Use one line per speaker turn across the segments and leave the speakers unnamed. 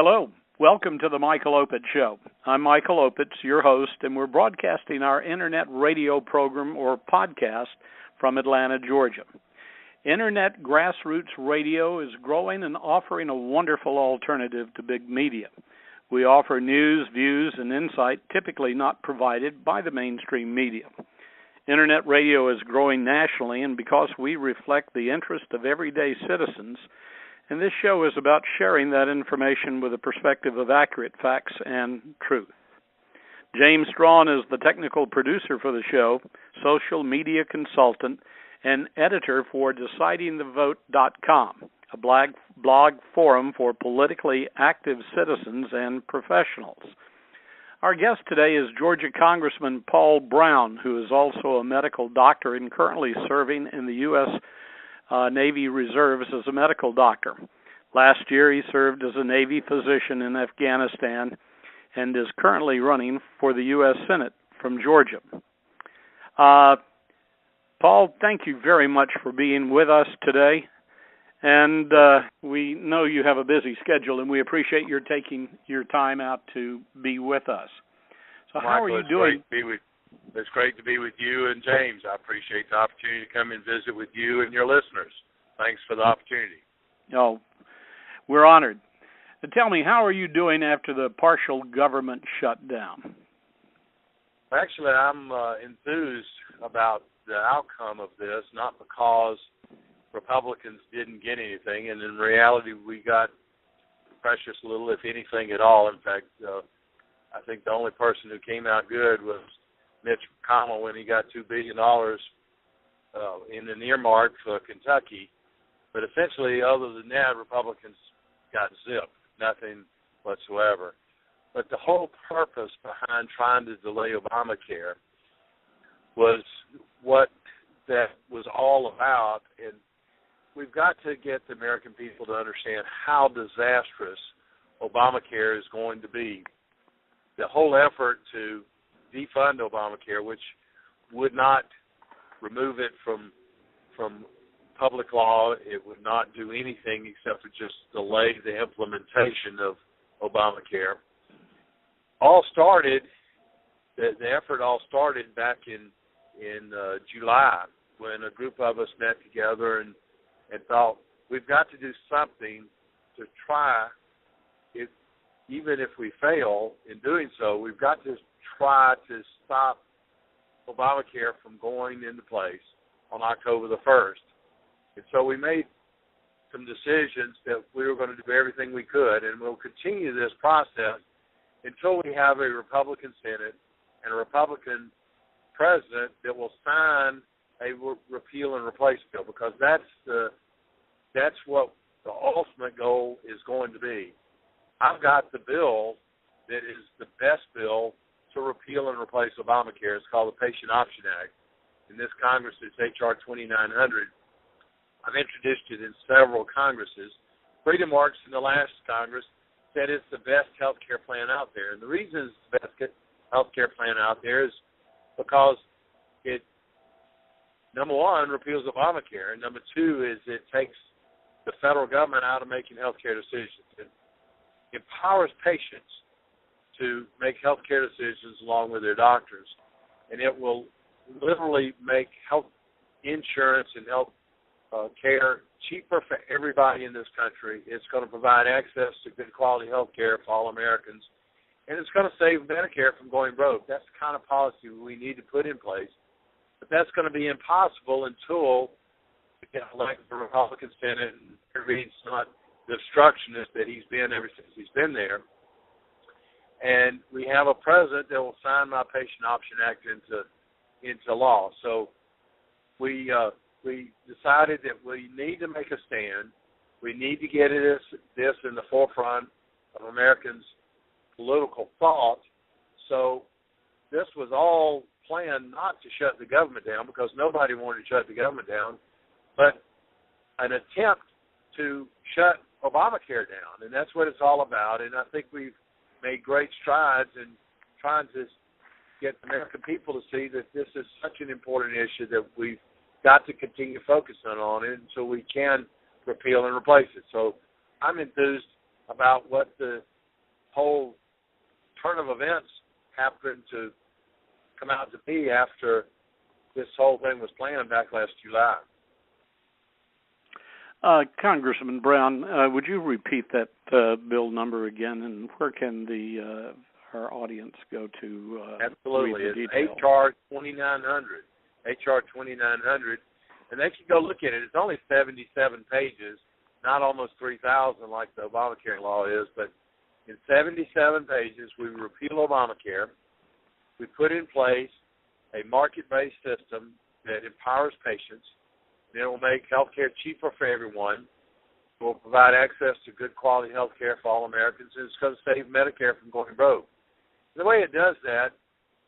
Hello. Welcome to the Michael Opitz Show. I'm Michael Opitz, your host, and we're broadcasting our internet radio program or podcast from Atlanta, Georgia. Internet grassroots radio is growing and offering a wonderful alternative to big media. We offer news, views, and insight typically not provided by the mainstream media. Internet radio is growing nationally, and because we reflect the interest of everyday citizens, and this show is about sharing that information with a perspective of accurate facts and truth. James Broun is the technical producer for the show, social media consultant, and editor for DecidingTheVote.com, a blog forum for politically active citizens and professionals. Our guest today is Georgia Congressman Paul Broun, who is also a medical doctor and currently serving in the U.S. Navy Reserves as a medical doctor. Last year, he served as a Navy physician in Afghanistan and is currently running for the U.S. Senate from Georgia. Paul, thank you very much for being with us today. And we know you have a busy schedule, and we appreciate your taking your time out to be with us. So
Michael,
how are you doing?
It's great to be with you and James. I appreciate the opportunity to come and visit with you and your listeners. Thanks for the opportunity.
Oh, we're honored. Tell me, how are you doing after the partial government shutdown?
Actually, I'm enthused about the outcome of this, not because Republicans didn't get anything, and in reality we got precious little, if anything at all. In fact, I think the only person who came out good was Mitch McConnell when he got $2 billion in an earmark for Kentucky. But essentially, other than that, Republicans got zipped, nothing whatsoever. But the whole purpose behind trying to delay Obamacare was what that was all about. And we've got to get the American people to understand how disastrous Obamacare is going to be. The whole effort to defund Obamacare, which would not remove it from public law, it would not do anything except for just delay the implementation of Obamacare. The effort all started back in July when a group of us met together and thought we've got to do something to try. Even if we fail in doing so, we've got to try to stop Obamacare from going into place on October the 1st. And so we made some decisions that we were going to do everything we could, and we'll continue this process until we have a Republican Senate and a Republican president that will sign a repeal and replace bill, because that's what the ultimate goal is going to be. I've got the bill that is the best bill to repeal and replace Obamacare. It's called the Patient Option Act. In this Congress, it's H.R. 2900. I've introduced it in several Congresses. Freedom Works in the last Congress said it's the best health care plan out there. And the reason it's the best health care plan out there is because it, number one, repeals Obamacare, and number two is it takes the federal government out of making health care decisions. It empowers patients to make health care decisions along with their doctors, and it will literally make health insurance and health care cheaper for everybody in this country. It's going to provide access to good quality health care for all Americans, and it's going to save Medicare from going broke. That's the kind of policy we need to put in place, but that's going to be impossible until we get elected the Republican Senate and intervenes not the obstructionist that he's been ever since he's been there. And we have a president that will sign my Patient Option Act into law. So we decided that we need to make a stand. We need to get this in the forefront of Americans' political thought. So this was all planned not to shut the government down, because nobody wanted to shut the government down, but an attempt to shut Obamacare down, and that's what it's all about. And I think we've made great strides in trying to get the American people to see that this is such an important issue that we've got to continue focusing on it until we can repeal and replace it. So I'm enthused about what the whole turn of events happened to come out to be after this whole thing was planned back last July.
Congressman Brown, would you repeat that bill number again, and where can our audience go to
Absolutely.
read the
It's
details?
HR 2900. HR 2900. And they can go look at it. It's only 77 pages, not almost 3,000 like the Obamacare law is, but in 77 pages, we repeal Obamacare. We put in place a market-based system that empowers patients. It will make health care cheaper for everyone. It will provide access to good quality health care for all Americans. And it's going to save Medicare from going broke. The way it does that,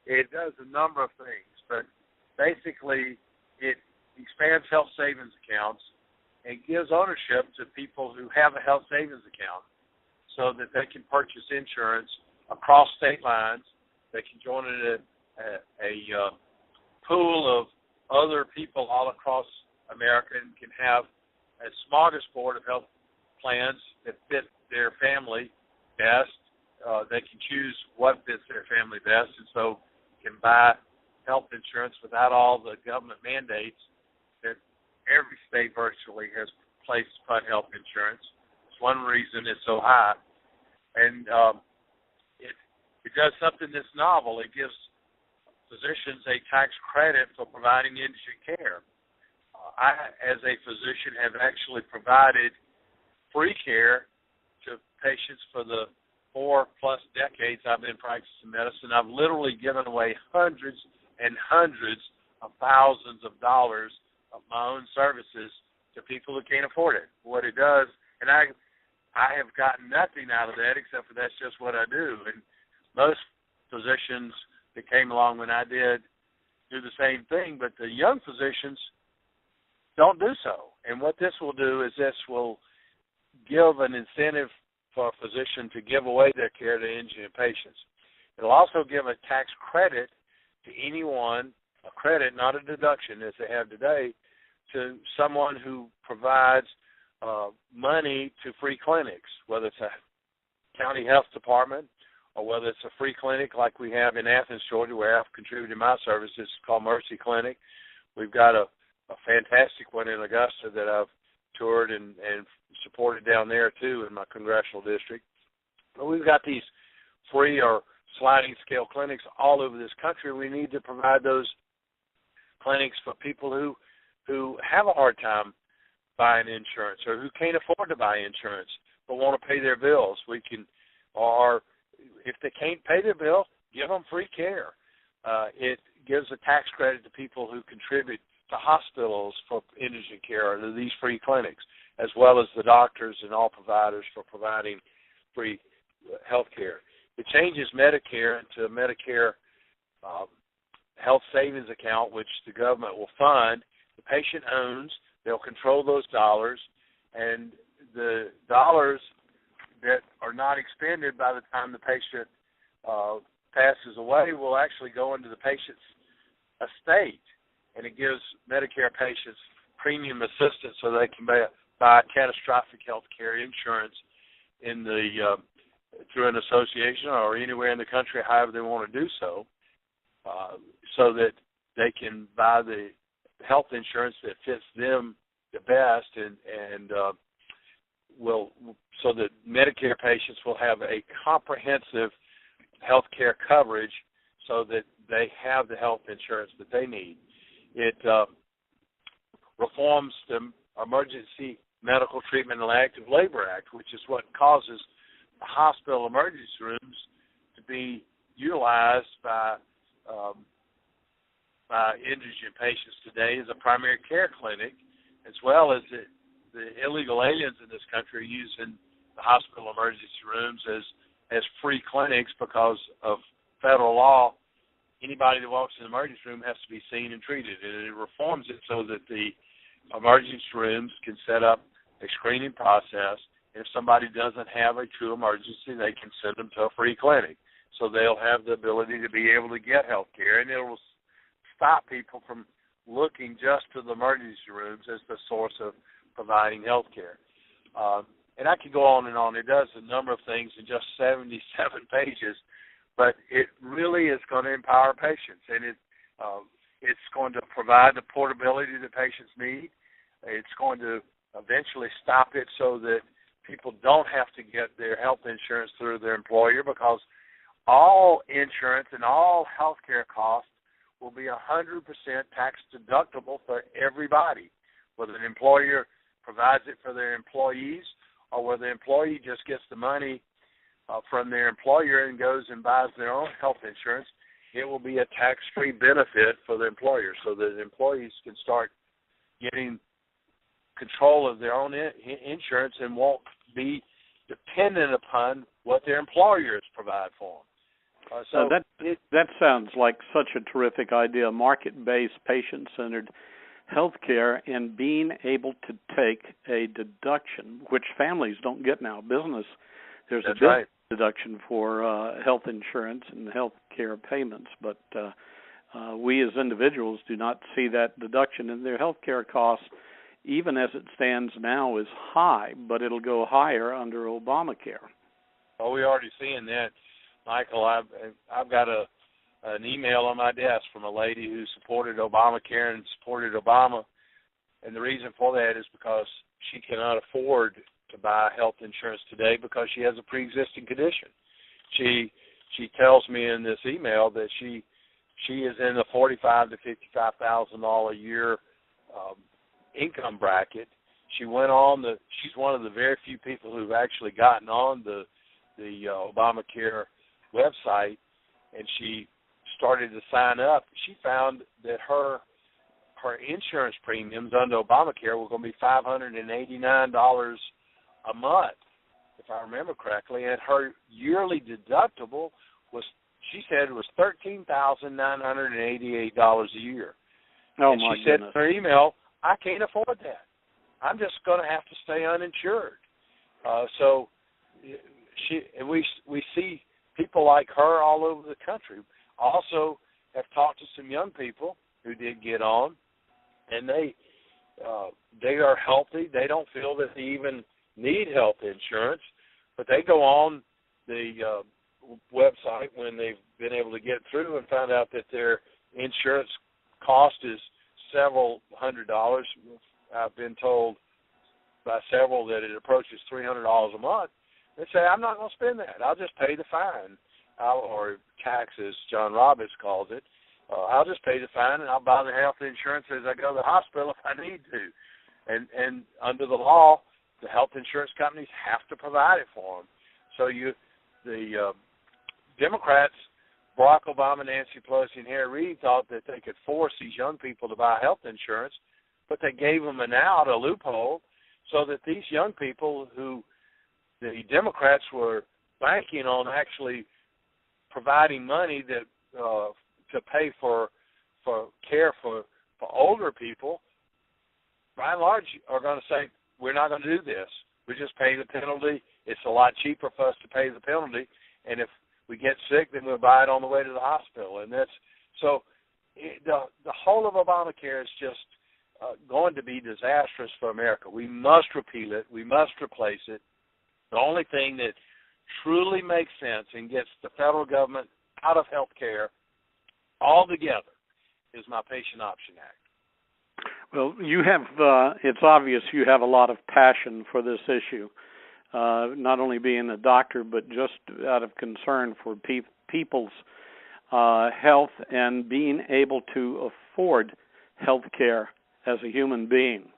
it does a number of things. But basically, it expands health savings accounts and gives ownership to people who have a health savings account so that they can purchase insurance across state lines. They can join in a pool of other people all across America and can have a smorgasbord of health plans that fit their family best. They can choose what fits their family best, and so can buy health insurance without all the government mandates that every state virtually has placed upon health insurance. It's one reason it's so high. And it does something that's novel. It gives physicians a tax credit for providing indigent care. I, as a physician, have actually provided free care to patients for the 4+ decades I've been practicing medicine. I've literally given away hundreds and hundreds of thousands of dollars of my own services to people who can't afford it. What it does, and I have gotten nothing out of that except for that's just what I do. And most physicians that came along when I did do the same thing, but the young physicians don't do so. And what this will do is this will give an incentive for a physician to give away their care to indigent patients. It will also give a tax credit to anyone, a credit, not a deduction as they have today, to someone who provides money to free clinics, whether it's a county health department or whether it's a free clinic like we have in Athens, Georgia, where I've contributed my services. It's called Mercy Clinic. We've got a fantastic one in Augusta that I've toured and supported down there, too, in my congressional district. But we've got these free or sliding scale clinics all over this country. We need to provide those clinics for people who have a hard time buying insurance or who can't afford to buy insurance but want to pay their bills. We can, or if they can't pay their bill, give them free care. It gives a tax credit to people who contribute to hospitals for indigent care or to these free clinics, as well as the doctors and all providers for providing free health care. It changes Medicare into a Medicare health savings account, which the government will fund. The patient owns. They'll control those dollars, and the dollars that are not expended by the time the patient passes away will actually go into the patient's estate, and it gives Medicare patients premium assistance so they can buy catastrophic health care insurance in the through an association or anywhere in the country, however they want to do so, so that they can buy the health insurance that fits them the best, and will so that Medicare patients will have a comprehensive health care coverage so that they have the health insurance that they need. It reforms the Emergency Medical Treatment and Active Labor Act, which is what causes the hospital emergency rooms to be utilized by indigent patients today as a primary care clinic, as well as the illegal aliens in this country are using the hospital emergency rooms as free clinics because of federal law. Anybody that walks in the emergency room has to be seen and treated, and it reforms it so that the emergency rooms can set up a screening process. If somebody doesn't have a true emergency, they can send them to a free clinic. So they'll have the ability to be able to get health care, and it will stop people from looking just to the emergency rooms as the source of providing health care. and I could go on and on. It does a number of things in just 77 pages, but it really is going to empower patients, and it's going to provide the portability that patients need. It's going to eventually stop it so that people don't have to get their health insurance through their employer, because all insurance and all health care costs will be 100% tax deductible for everybody, whether an employer provides it for their employees or whether the employee just gets the money from their employer and goes and buys their own health insurance. It will be a tax-free benefit for the employer, so that employees can start getting control of their own insurance and won't be dependent upon what their employers provide for them.
That sounds like such a terrific idea, market-based, patient-centered healthcare, and being able to take a deduction, which families don't get now. Business, there's a big deduction for health insurance and health care payments, but we as individuals do not see that deduction, and their health care costs, even as it stands now, is high, but it'll go higher under Obamacare.
Oh, we're already seeing that, Michael. I've got an email on my desk from a lady who supported Obamacare and supported Obama, and the reason for that is because she cannot afford to buy health insurance today because she has a pre-existing condition. She tells me in this email that she is in the $45,000 to $55,000 a year income bracket. She's one of the very few people who've actually gotten on the Obamacare website, and she started to sign up. She found that her insurance premiums under Obamacare were going to be $589 a month, if I remember correctly, and her yearly deductible was, she said, it was $13,988 a year.
Oh,
and
my
she
goodness.
said in her email, I can't afford that. I'm just going to have to stay uninsured. We see people like her all over the country. Also have talked to some young people who did get on, and they are healthy. They don't feel that they even need health insurance, but they go on the website when they've been able to get through and find out that their insurance cost is several $100s. I've been told by several that it approaches $300 a month. They say, I'm not going to spend that. I'll just pay the fine, or tax, as John Roberts calls it. I'll just pay the fine, and I'll buy the health insurance as I go to the hospital if I need to. And under the law, the health insurance companies have to provide it for them. So the Democrats, Barack Obama, Nancy Pelosi, and Harry Reid thought that they could force these young people to buy health insurance, but they gave them an out, a loophole, so that these young people who the Democrats were banking on actually providing money that to pay for care for older people, by and large, are going to say, we're not going to do this. We just pay the penalty. It's a lot cheaper for us to pay the penalty, and if we get sick, then we'll buy it on the way to the hospital. And that's so. The whole of Obamacare is just going to be disastrous for America. We must repeal it. We must replace it. The only thing that truly makes sense and gets the federal government out of health care altogether is my Patient Option Act.
Well, you have, it's obvious you have a lot of passion for this issue, not only being a doctor, but just out of concern for people's health and being able to afford health care as a human being.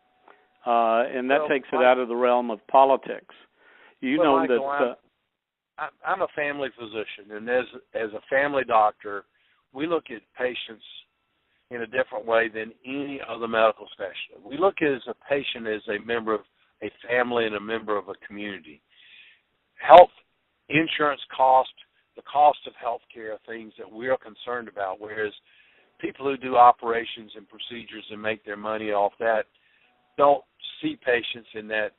And that takes it out of the realm of politics.
Michael, I'm a family physician, and as a family doctor, we look at patients in a different way than any other medical specialist. We look at a patient as a member of a family and a member of a community. Health insurance cost, the cost of health care are things that we are concerned about, whereas people who do operations and procedures and make their money off that don't see patients in that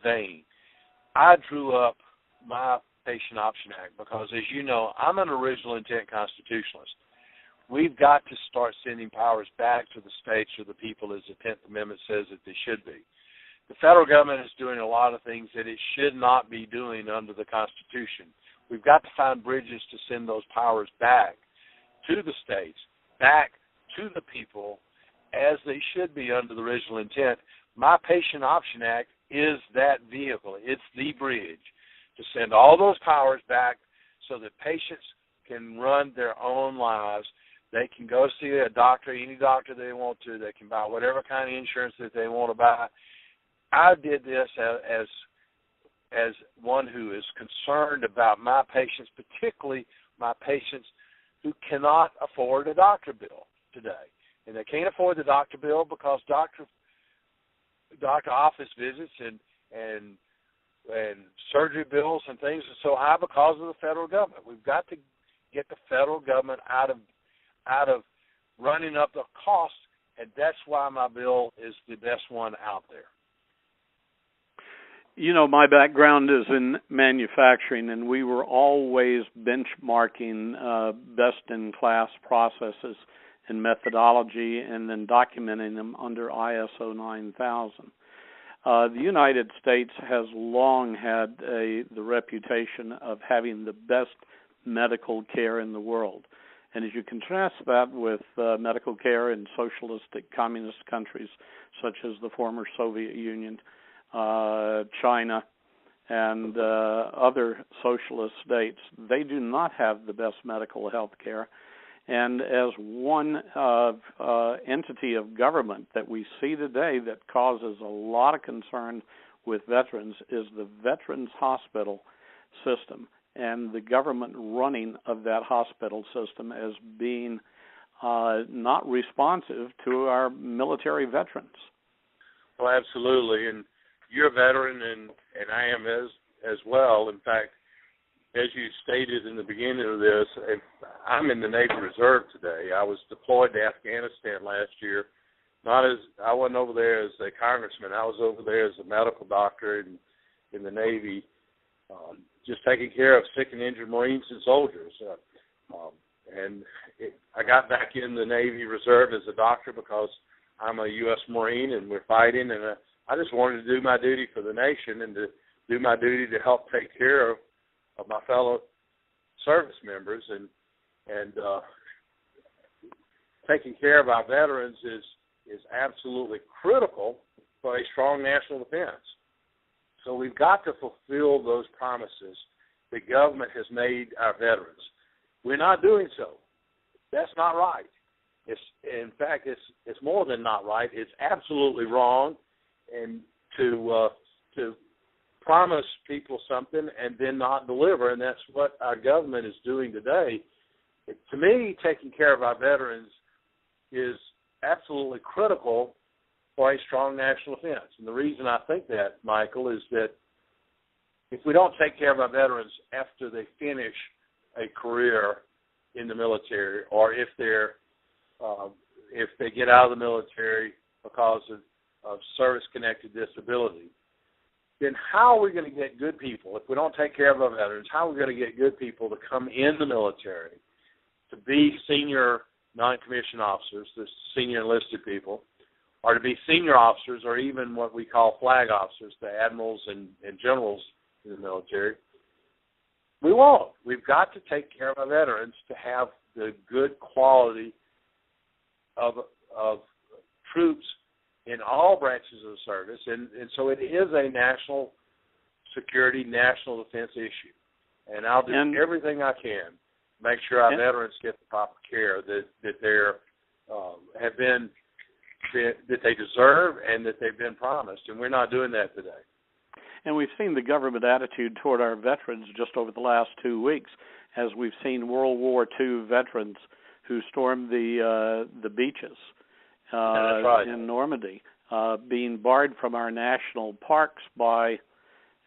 vein. I drew up my Patient Option Act because, as you know, I'm an original intent constitutionalist. We've got to start sending powers back to the states or the people, as the 10th Amendment says that they should be. the federal government is doing a lot of things that it should not be doing under the Constitution. We've got to find bridges to send those powers back to the states, back to the people, as they should be under the original intent. My Patient Option Act is that vehicle. It's the bridge to send all those powers back so that patients can run their own lives. They can go see a doctor, any doctor they want to. They can buy whatever kind of insurance that they want to buy. I did this as one who is concerned about my patients, particularly my patients who cannot afford a doctor bill today. And they can't afford the doctor bill because doctor office visits and surgery bills and things are so high because of the federal government. We've got to get the federal government out of running up the cost, and that's why my bill is the best one out there.
You know, my background is in manufacturing, and we were always benchmarking best-in-class processes and methodology and then documenting them under ISO 9000. The United States has long had the reputation of having the best medical care in the world. And as you contrast that with medical care in socialistic communist countries such as the former Soviet Union, China, and other socialist states, they do not have the best medical health care. And as one entity of government that we see today that causes a lot of concern with veterans is the Veterans Hospital system and the government running of that hospital system as being not responsive to our military veterans.
Well, absolutely. And you're a veteran, and I am as well. In fact, as you stated in the beginning of this, I'm in the Navy Reserve today. I was deployed to Afghanistan last year. I wasn't over there as a congressman. I was over there as a medical doctor in the Navy, just taking care of sick and injured Marines and soldiers. I got back in the Navy Reserve as a doctor because I'm a U.S. Marine and we're fighting, and I just wanted to do my duty for the nation and to do my duty to help take care of my fellow service members, and taking care of our veterans is absolutely critical for a strong national defense. So we've got to fulfill those promises the government has made our veterans. We're not doing so. That's not right. In fact, it's more than not right. It's absolutely wrong, and to promise people something and then not deliver, and that's what our government is doing today. To me, taking care of our veterans is absolutely critical for a strong national defense. And the reason I think that, Michael, is that if we don't take care of our veterans after they finish a career in the military, or if they get out of the military because of service-connected disability, then how are we going to get good people? If we don't take care of our veterans, how are we going to get good people to come in the military, to be senior non-commissioned officers, the senior enlisted people, or to be senior officers, or even what we call flag officers, the admirals and generals in the military? We won't. We've got to take care of our veterans to have the good quality of troops in all branches of the service, and so it is a national security, national defense issue. And I'll do everything I can to make sure our veterans get the proper care that they deserve and that they've been promised, and we're not doing that today.
And we've seen the government attitude toward our veterans just over the last 2 weeks, as we've seen World War II veterans who stormed the beaches in Normandy, being barred from our national parks by,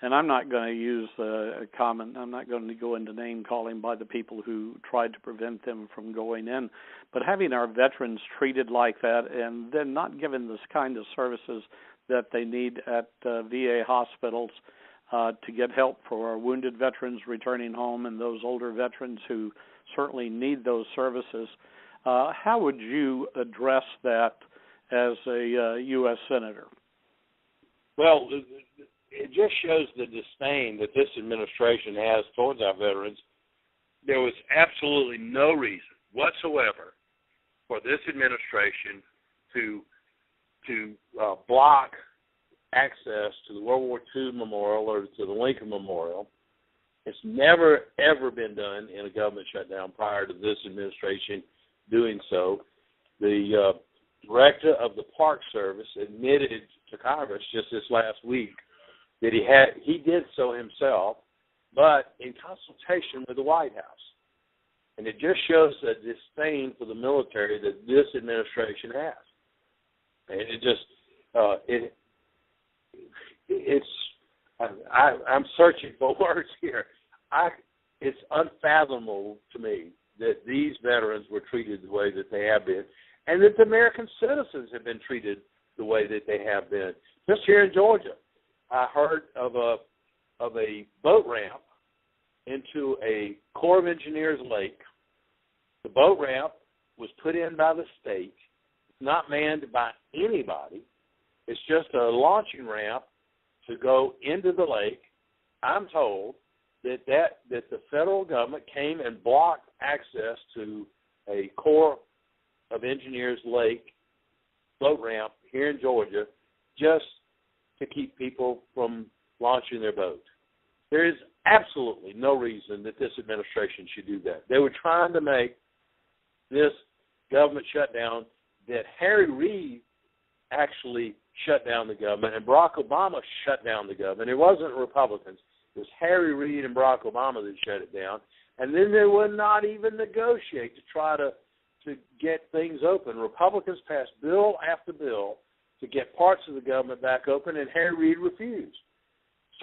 and I'm not going to use I'm not going to go into name calling by the people who tried to prevent them from going in, but having our veterans treated like that and then not given this kind of services that they need at VA hospitals to get help for our wounded veterans returning home and those older veterans who certainly need those services. How would you address that as a U.S. Senator?
Well, it just shows the disdain that this administration has towards our veterans. There was absolutely no reason whatsoever for this administration to block access to the World War II Memorial or to the Lincoln Memorial. It's never, ever been done in a government shutdown prior to this administration doing so. The director of the Park Service admitted to Congress just this last week that he did so himself, but in consultation with the White House. And it just shows the disdain for the military that this administration has. And it just I'm searching for words here. It's unfathomable to me that these veterans were treated the way that they have been, and that the American citizens have been treated the way that they have been. Just here in Georgia, I heard of a boat ramp into a Corps of Engineers lake. The boat ramp was put in by the state. It's not manned by anybody. It's just a launching ramp to go into the lake. I'm told that the federal government came and blocked access to a Corps of Engineers lake boat ramp here in Georgia just to keep people from launching their boat. There is absolutely no reason that this administration should do that. They were trying to make this government shutdown that Harry Reid actually shut down the government, and Barack Obama shut down the government. It wasn't Republicans. It was Harry Reid and Barack Obama that shut it down. And then they would not even negotiate to try to get things open. Republicans passed bill after bill to get parts of the government back open, and Harry Reid refused.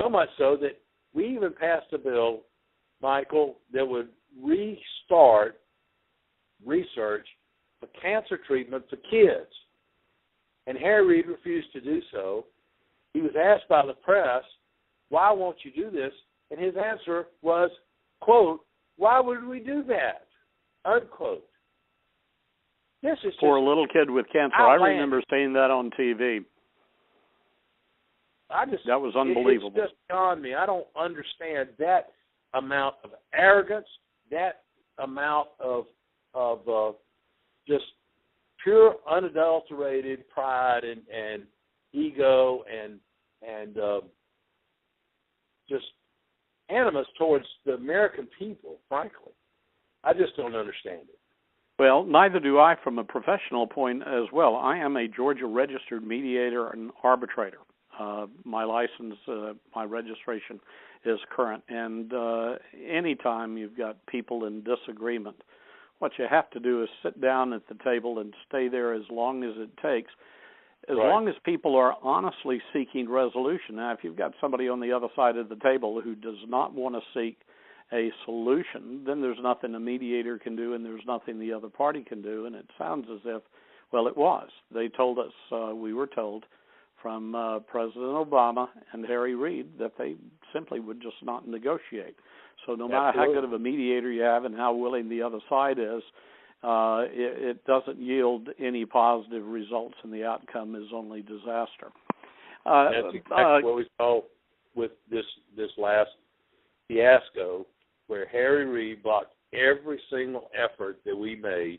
So much so that we even passed a bill, Michael, that would restart research for cancer treatment for kids. And Harry Reid refused to do so. He was asked by the press, why won't you do this? And his answer was, quote, why would we do that? Unquote. This is
for a little kid with cancer.
outlandish.
I remember seeing that on TV. That was unbelievable.
It's just beyond me. I don't understand that amount of arrogance, that amount of just pure, unadulterated pride and ego and just animus towards the American people, frankly. I just don't understand it.
Well, neither do I from a professional point as well. I am a Georgia registered mediator and arbitrator. My license, my registration is current. And anytime you've got people in disagreement, what you have to do is sit down at the table and stay there as long as it takes, as long as people are honestly seeking resolution. Now, if you've got somebody on the other side of the table who does not want to seek a solution, then there's nothing a mediator can do and there's nothing the other party can do. And it sounds as if, well, it was. They told us, we were told from President Obama and Harry Reid that they simply would just not negotiate. So no matter how good of a mediator you have and how willing the other side is, it doesn't yield any positive results, and the outcome is only disaster.
That's exactly what we saw with this last fiasco, where Harry Reid blocked every single effort that we made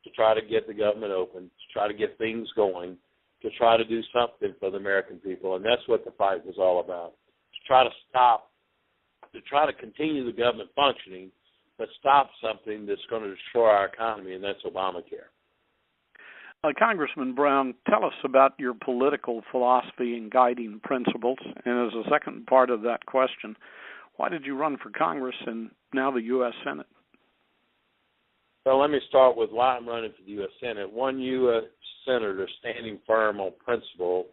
to try to get the government open, to try to get things going, to try to do something for the American people, and that's what the fight was all about, to try to continue the government functioning, but stop something that's going to destroy our economy, and that's Obamacare.
Congressman Brown, tell us about your political philosophy and guiding principles. And as a second part of that question, why did you run for Congress and now the U.S. Senate?
Well, let me start with why I'm running for the U.S. Senate. One U.S. senator standing firm on principle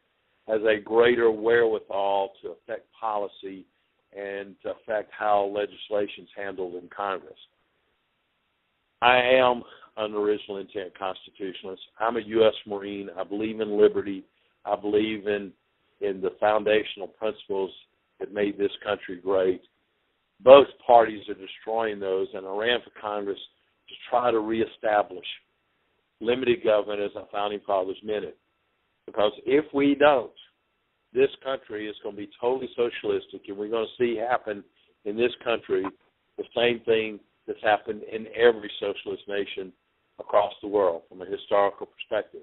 has a greater wherewithal to affect policy and to affect how legislation is handled in Congress. I am an original intent constitutionalist. I'm a U.S. Marine. I believe in liberty. I believe in the foundational principles that made this country great. Both parties are destroying those, and I ran for Congress to try to reestablish limited government as our founding fathers meant it. Because if we don't, this country is going to be totally socialistic, and we're going to see happen in this country the same thing that's happened in every socialist nation across the world from a historical perspective.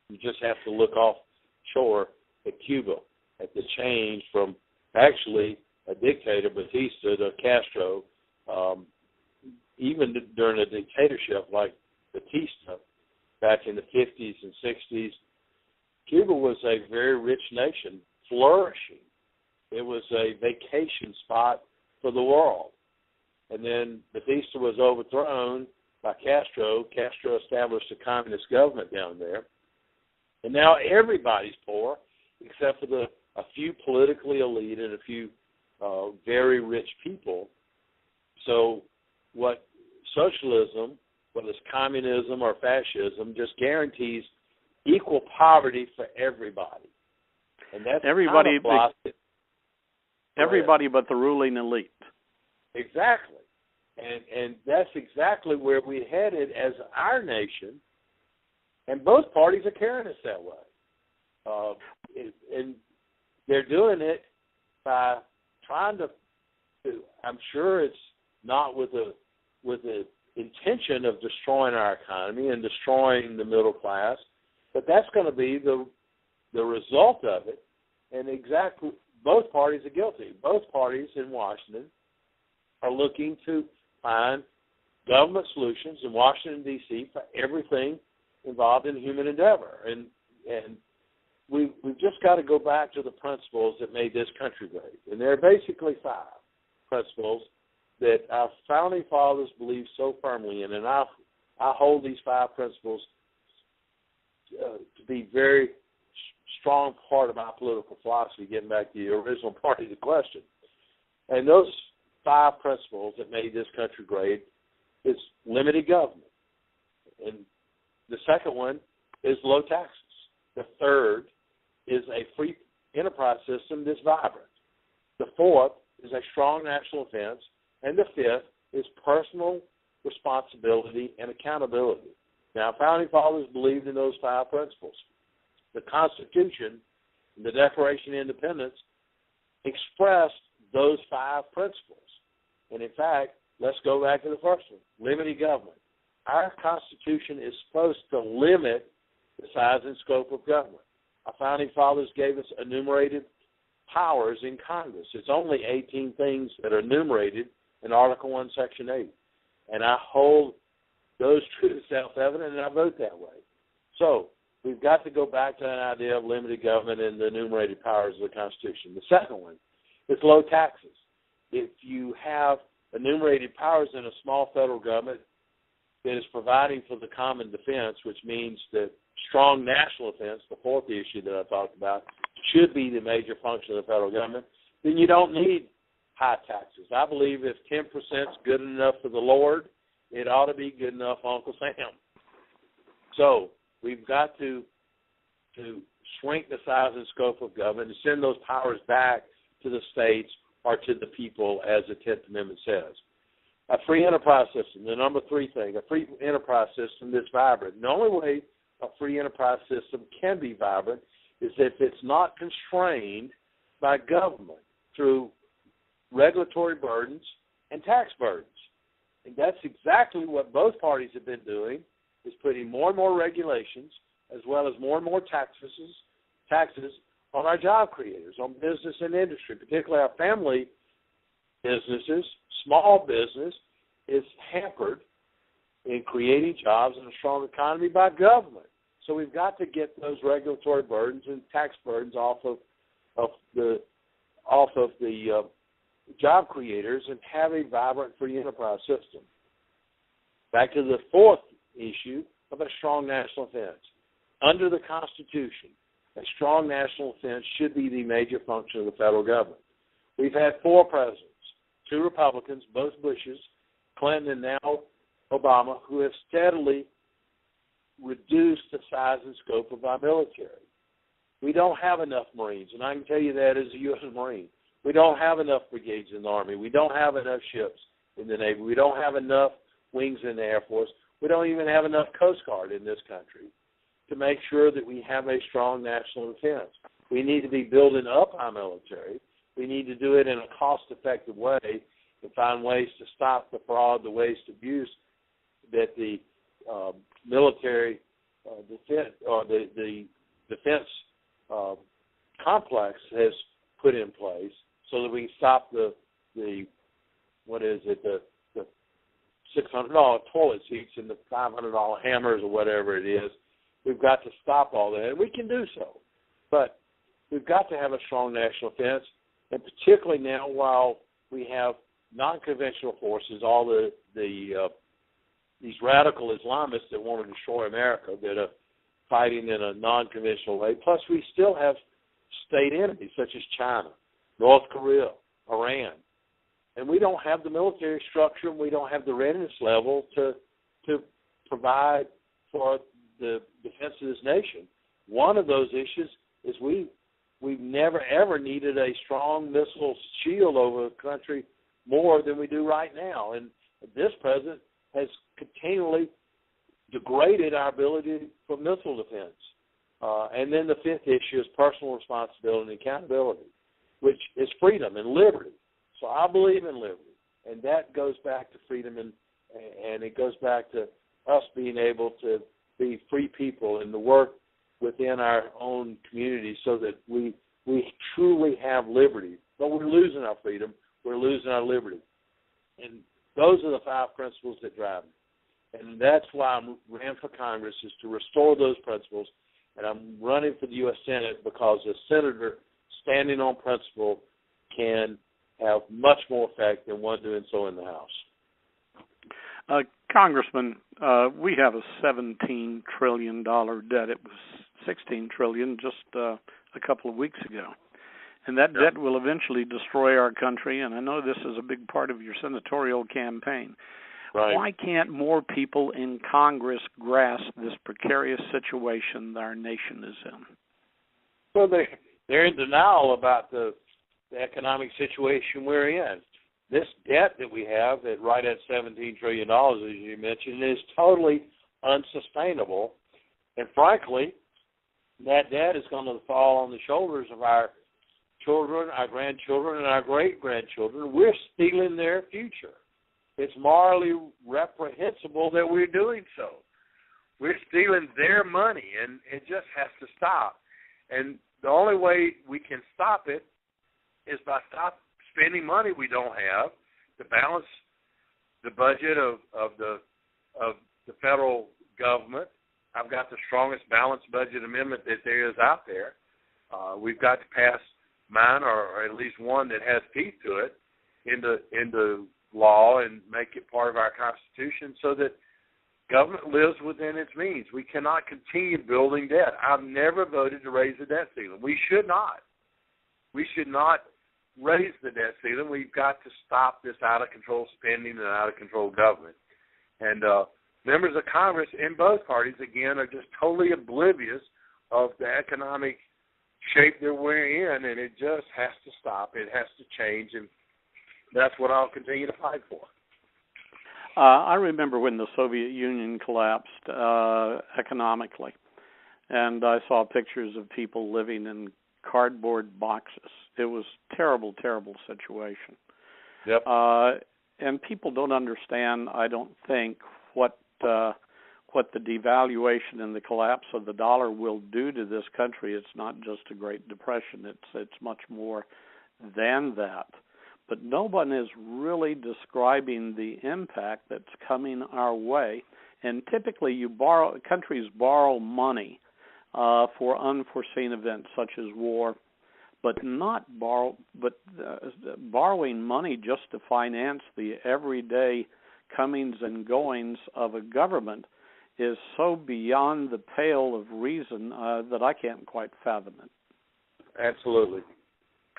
You just have to look offshore at Cuba, at the change from actually a dictator, Batista, to Castro. Even during a dictatorship like Batista back in the 50s and 60s, Cuba was a very rich nation, flourishing. It was a vacation spot for the world. And then Batista was overthrown by Castro. Castro established a communist government down there. And now everybody's poor except for a few politically elite and a few very rich people. So what socialism, whether it's communism or fascism, just guarantees equal poverty for everybody. And that's
everybody,
everybody
but the ruling elite.
Exactly. And that's exactly where we headed as our nation, and both parties are carrying us that way. And they're doing it by trying to I'm sure it's not with the intention of destroying our economy and destroying the middle class, but that's going to be the result of it. And exactly, both parties are guilty. Both parties in Washington are looking to find government solutions in Washington, D.C. for everything involved in human endeavor. And we've just got to go back to the principles that made this country great. And there are basically 5 principles that our founding fathers believed so firmly in. And I hold these 5 principles to be very strong part of our political philosophy, getting back to the original part of the question. And those 5 principles that made this country great is limited government. And the second one is low taxes. The third is a free enterprise system that's vibrant. The fourth is a strong national defense. And the fifth is personal responsibility and accountability. Now, founding fathers believed in those 5 principles. The Constitution, the Declaration of Independence, expressed those 5 principles. And in fact, let's go back to the first one, limited government. Our Constitution is supposed to limit the size and scope of government. Our founding fathers gave us enumerated powers in Congress. It's only 18 things that are enumerated in Article 1, Section 8. And I hold those true to self-evident, and I vote that way. So we've got to go back to that idea of limited government and the enumerated powers of the Constitution. The second one is low taxes. If you have enumerated powers in a small federal government that is providing for the common defense, which means that strong national defense, the fourth issue that I talked about, should be the major function of the federal government, then you don't need high taxes. I believe if 10% is good enough for the Lord, it ought to be good enough for Uncle Sam. So we've got to shrink the size and scope of government and send those powers back to the states or to the people, as the 10th Amendment says. A free enterprise system, the number 3 thing, a free enterprise system that's vibrant. The only way a free enterprise system can be vibrant is if it's not constrained by government through regulatory burdens and tax burdens. And that's exactly what both parties have been doing, is putting more and more regulations as well as more taxes on our job creators, on business and industry, particularly our family businesses. Small business is hampered in creating jobs and a strong economy by government. So we've got to get those regulatory burdens and tax burdens off of the job creators and have a vibrant free enterprise system. Back to the fourth issue of a strong national defense. Under the Constitution, a strong national defense should be the major function of the federal government. We've had 4 presidents, 2 Republicans, both Bushes, Clinton, and now Obama, who have steadily reduced the size and scope of our military. We don't have enough Marines, and I can tell you that as a U.S. Marine. We don't have enough brigades in the Army. We don't have enough ships in the Navy. We don't have enough wings in the Air Force. We don't even have enough Coast Guard in this country to make sure that we have a strong national defense. We need to be building up our military. We need to do it in a cost-effective way and find ways to stop the fraud, the waste, abuse that the military defense or the defense complex has put in place, so that we can stop the $600 toilet seats and the $500 hammers or whatever it is. We've got to stop all that, and we can do so. But we've got to have a strong national defense, and particularly now while we have non-conventional forces, all these radical Islamists that want to destroy America that are fighting in a non-conventional way. Plus, we still have state enemies such as China, North Korea, Iran. And we don't have the military structure, and we don't have the readiness level to provide for the defense of this nation. One of those issues is we've never, ever needed a strong missile shield over the country more than we do right now. And this president has continually degraded our ability for missile defense. And then the fifth issue is personal responsibility and accountability, which is freedom and liberty. So I believe in liberty, and that goes back to freedom, and it goes back to us being able to be free people and to work within our own community so that we truly have liberty. But we're losing our freedom. We're losing our liberty. And those are the 5 principles that drive me. And that's why I ran for Congress, is to restore those principles. And I'm running for the U.S. Senate because a senator standing on principle can have much more effect than one doing so in the House.
Congressman, we have a $17 trillion debt. It was $16 trillion just a couple of weeks ago. And that debt will eventually destroy our country, and I know this is a big part of your senatorial campaign.
Right.
Why can't more people in Congress grasp this precarious situation that our nation is in?
Well, they're in denial about the economic situation we're in. This debt that we have right at $17 trillion, as you mentioned, is totally unsustainable. And frankly, that debt is going to fall on the shoulders of our children, our grandchildren, and our great-grandchildren. We're stealing their future. It's morally reprehensible that we're doing so. We're stealing their money, and it just has to stop. And the only way we can stop it is by spending money we don't have to balance the budget of the federal government. I've got the strongest balanced budget amendment that there is out there. We've got to pass mine, or at least one that has teeth to it, into law and make it part of our Constitution so that government lives within its means. We cannot continue building debt. I've never voted to raise the debt ceiling. We should not. We should not raise the debt ceiling. We've got to stop this out-of-control spending and out-of-control government. And members of Congress in both parties, again, are just totally oblivious of the economic shape that we're in, and it just has to stop. It has to change, and that's what I'll continue to fight for.
I remember when the Soviet Union collapsed economically, and I saw pictures of people living in cardboard boxes. It was a terrible, terrible situation.
Yep.
And people don't understand, I don't think, what the devaluation and the collapse of the dollar will do to this country. It's not just a Great Depression. It's much more than that. But no one is really describing the impact that's coming our way. And typically, countries borrow money for unforeseen events such as war, but borrowing money just to finance the everyday comings and goings of a government is so beyond the pale of reason that I can't quite fathom it.
Absolutely.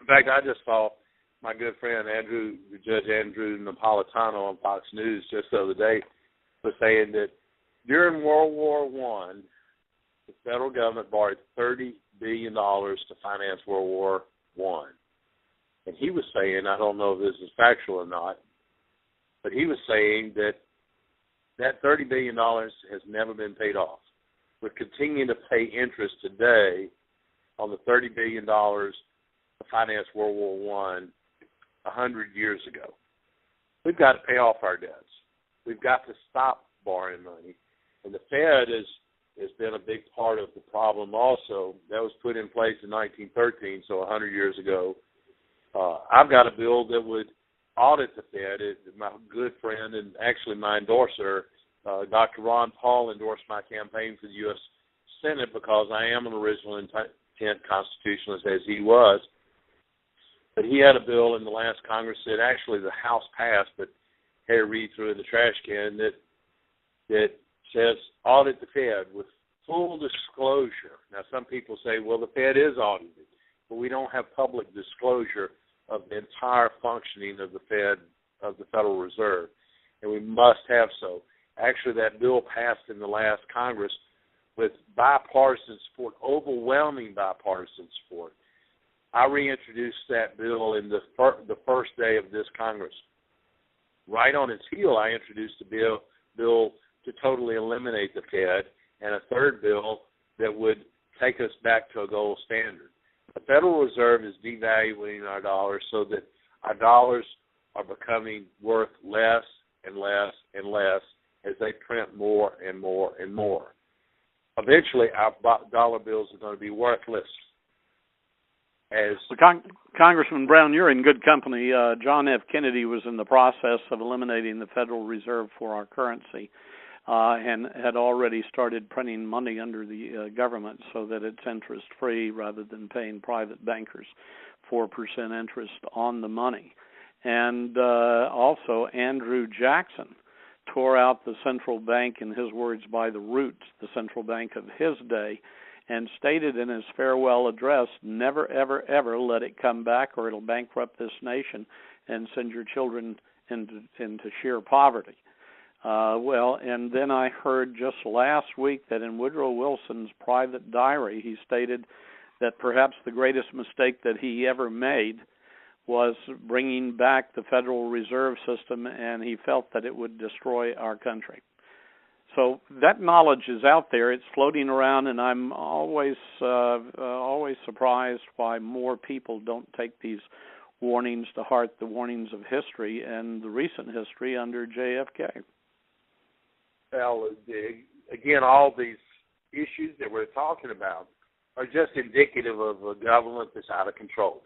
In fact, I just saw my good friend Judge Andrew Napolitano on Fox News just the other day was saying that during World War I, the federal government borrowed $30 billion to finance World War I. And he was saying, I don't know if this is factual or not, but he was saying that $30 billion has never been paid off. We're continuing to pay interest today on the $30 billion to finance World War I 100 years ago. We've got to pay off our debts. We've got to stop borrowing money. And the Fed has been a big part of the problem also. That was put in place in 1913, so 100 years ago. I've got a bill that would audit the Fed. My good friend and actually my endorser, Dr. Ron Paul, endorsed my campaign for the U.S. Senate because I am an original intent constitutionalist, as he was. But he had a bill in the last Congress that actually the House passed, but had to read through in the trash can, that says audit the Fed with full disclosure. Now, some people say, well, the Fed is audited, but we don't have public disclosure of the entire functioning of the Fed, of the Federal Reserve, and we must have so. Actually, that bill passed in the last Congress with bipartisan support, overwhelming bipartisan support. I reintroduced that bill in the first day of this Congress. Right on its heel, I introduced a bill to totally eliminate the Fed, and a third bill that would take us back to a gold standard. The Federal Reserve is devaluing our dollars so that our dollars are becoming worth less and less and less as they print more and more and more. Eventually, our dollar bills are going to be worthless.
Congressman Brown, you're in good company. John F. Kennedy was in the process of eliminating the Federal Reserve for our currency and had already started printing money under the government so that it's interest-free rather than paying private bankers 4% interest on the money. And also Andrew Jackson tore out the central bank, in his words, by the roots, the central bank of his day, and stated in his farewell address, never, ever, ever let it come back or it'll bankrupt this nation and send your children into sheer poverty. And then I heard just last week that in Woodrow Wilson's private diary, he stated that perhaps the greatest mistake that he ever made was bringing back the Federal Reserve System, and he felt that it would destroy our country. So that knowledge is out there. It's floating around, and I'm always surprised why more people don't take these warnings to heart, the warnings of history and the recent history under JFK.
Well, again, all these issues that we're talking about are just indicative of a government that's out of control.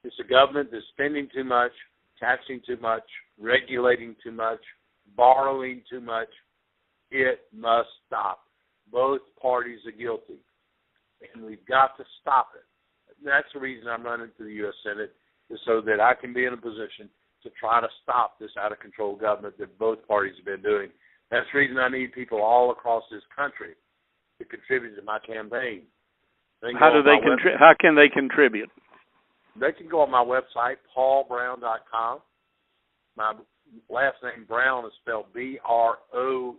It's a government that's spending too much, taxing too much, regulating too much, borrowing too much. It must stop. Both parties are guilty, and we've got to stop it. That's the reason I'm running for the U.S. Senate, is so that I can be in a position to try to stop this out-of-control government that both parties have been doing. That's the reason I need people all across this country to contribute to my campaign.
How can they contribute?
They can go on my website, paulbroun.com. My last name, Brown, is spelled B-R-O-U-N.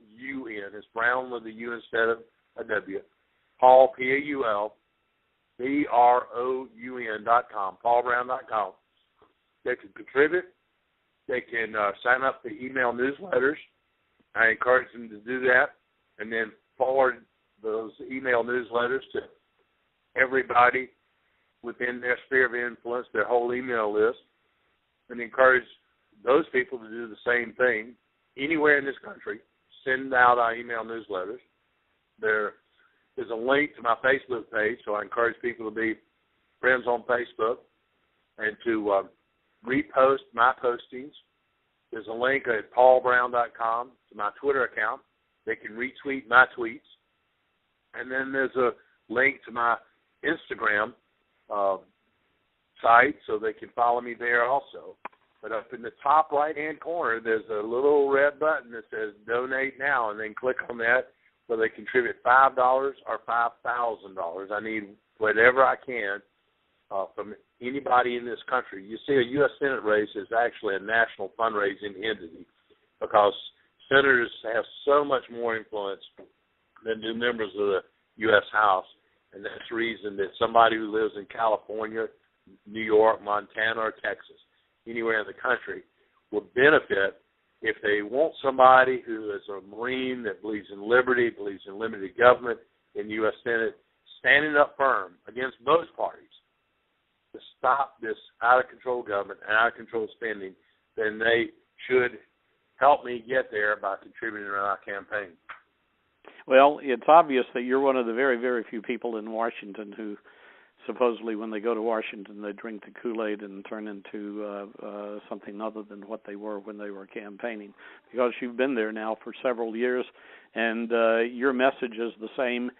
It's Brown with a U instead of a W. Paul, P-A-U-L, B-R-O-U-N.com, paulbroun.com. They can contribute. They can sign up for email newsletters. I encourage them to do that, and then forward those email newsletters to everybody within their sphere of influence, their whole email list, and encourage those people to do the same thing anywhere in this country. Send out our email newsletters. There is a link to my Facebook page, so I encourage people to be friends on Facebook and to repost my postings. There's a link at paulbroun.com to my Twitter account. They can retweet my tweets. And then there's a link to my Instagram site, so they can follow me there also. But up in the top right-hand corner, there's a little red button that says Donate Now, and then click on that where they contribute $5 or $5,000. I need whatever I can from anybody in this country. You see, a U.S. Senate race is actually a national fundraising entity because senators have so much more influence than do members of the U.S. House, and that's the reason that somebody who lives in California, New York, Montana, or Texas, anywhere in the country, would benefit if they want somebody who is a Marine that believes in liberty, believes in limited government in the U.S. Senate. standing up firm against both parties to stop this out-of-control government and out-of-control spending, then they should help me get there by contributing to our campaign.
Well, it's obvious that you're one of the very, very few people in Washington who supposedly when they go to Washington they drink the Kool-Aid and turn into something other than what they were when they were campaigning, because you've been there now for several years, and your message is the same,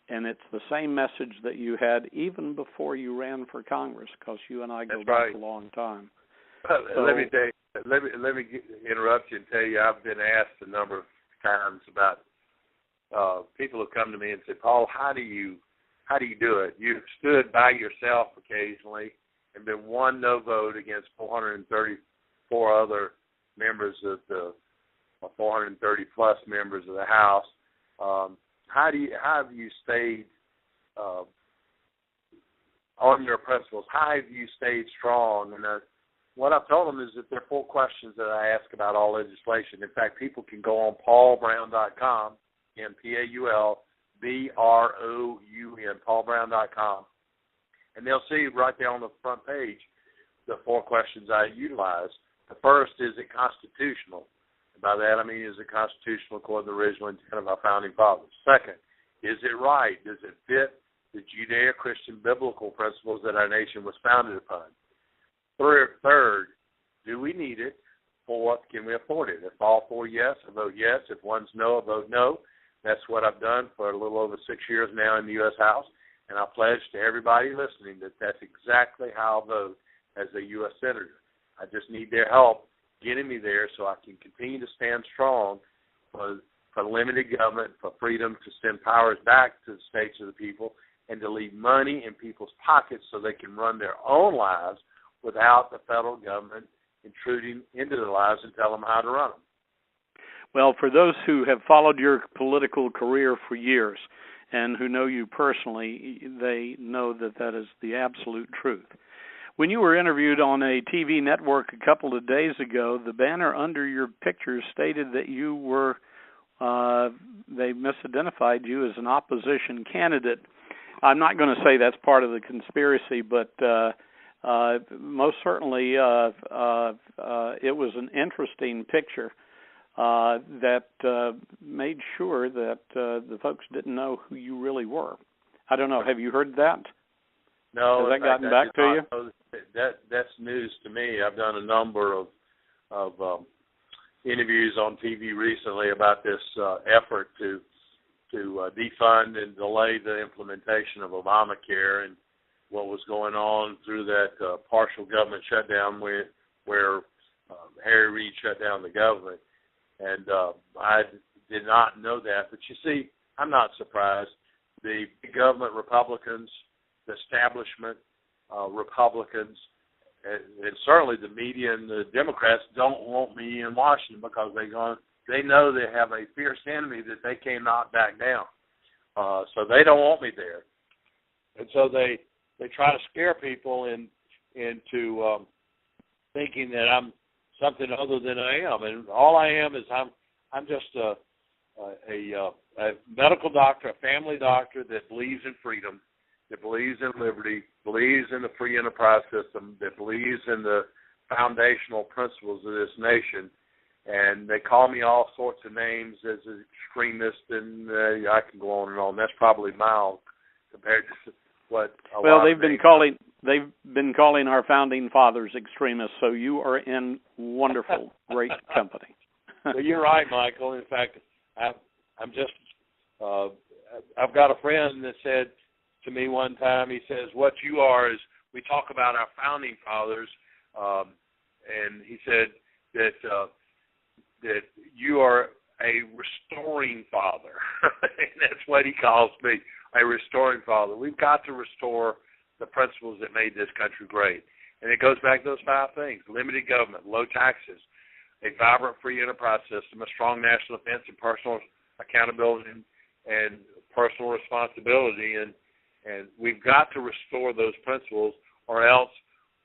and it's the same message that you had even before you ran for Congress, because you and I go back a long time. So,
let me interrupt you and tell you I've been asked a number of times about people have come to me and said, Paul, how do you do it? You've stood by yourself occasionally and been one no vote against 434 other members of the 430 plus members of the House. How have you stayed on your principles? How have you stayed strong? And what I've told them is that there are 4 questions that I ask about all legislation. In fact, people can go on paulbroun.com, and PaulBroun, paulbroun.com, and they'll see right there on the front page the 4 questions I utilize. The first, is it constitutional? And by that I mean, is it constitutional according to the original intent of our founding fathers? Second, is it right? Does it fit the Judeo-Christian biblical principles that our nation was founded upon? Third, do we need it? Fourth, can we afford it? If all 4 yes, I vote yes. If one's no, I vote no. That's what I've done for a little over 6 years now in the U.S. House, and I pledge to everybody listening that that's exactly how I'll vote as a U.S. Senator. I just need their help getting me there so I can continue to stand strong for limited government, for freedom to send powers back to the states of the people, and to leave money in people's pockets so they can run their own lives without the federal government intruding into their lives and tell them how to run them.
Well, for those who have followed your political career for years and who know you personally, they know that that is the absolute truth. When you were interviewed on a TV network a couple of days ago, the banner under your picture stated that you were, they misidentified you as an opposition candidate. I'm not going to say that's part of the conspiracy, but most certainly it was an interesting picture that made sure that the folks didn't know who you really were. I don't know. Have you heard that?
No.
Has that gotten back to you?
That's news to me. I've done a number of interviews on TV recently about this effort to defund and delay the implementation of Obamacare and what was going on through that partial government shutdown where Harry Reid shut down the government. And I did not know that. But you see, I'm not surprised. The government Republicans, the establishment Republicans, and certainly the media and the Democrats don't want me in Washington because they know they have a fierce enemy that they cannot back down. So they don't want me there. And so they try to scare people into thinking that I'm something other than I am, and all I am is I'm just a medical doctor, a family doctor that believes in freedom, that believes in liberty, believes in the free enterprise system, that believes in the foundational principles of this nation. And they call me all sorts of names as an extremist, and I can go on and on. That's probably mild compared to what. They've been
calling our founding fathers extremists. So you are in wonderful, great company.
Well, you're right, Michael. In fact, I've got a friend that said to me one time. He says, "What you are is we talk about our founding fathers," and he said that you are a restoring father. And that's what he calls me, a restoring father. We've got to restore the principles that made this country great. And it goes back to those 5 things: limited government, low taxes, a vibrant free enterprise system, a strong national defense, and personal accountability and personal responsibility. And we've got to restore those principles, or else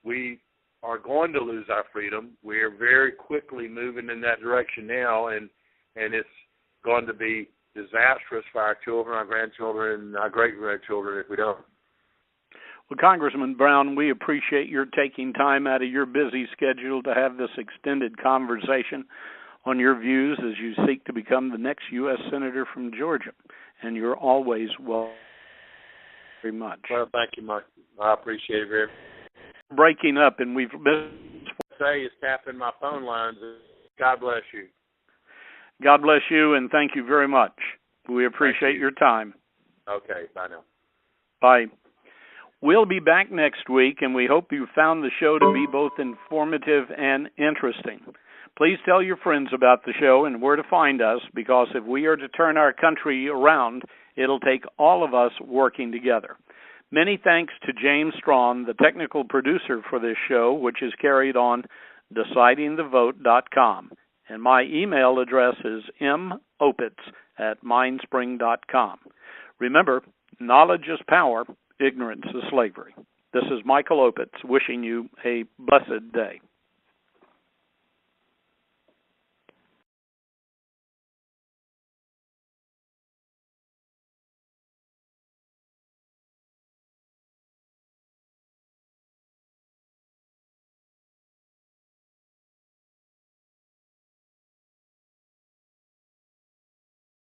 we are going to lose our freedom. We are very quickly moving in that direction now, and it's going to be
disastrous for our children, our grandchildren, and our great-grandchildren if we don't.
Well, Congressman Brown, we appreciate your taking time out of your busy schedule to have this extended conversation on your views as you seek to become the next U.S. Senator from Georgia. And you're always welcome very much.
Well, thank you, Mike. I appreciate it very much.
Breaking up, and we've been...
Say is tapping my phone lines. God bless you.
God bless you, and thank you very much. We appreciate your time.
Okay, bye now.
Bye. We'll be back next week, and we hope you found the show to be both informative and interesting. Please tell your friends about the show and where to find us, because if we are to turn our country around, it'll take all of us working together. Many thanks to James Strawn, the technical producer for this show, which is carried on decidingthevote.com. And my email address is mopitz@mindspring.com. Remember, knowledge is power, ignorance is slavery. This is Michael Opitz wishing you a blessed day.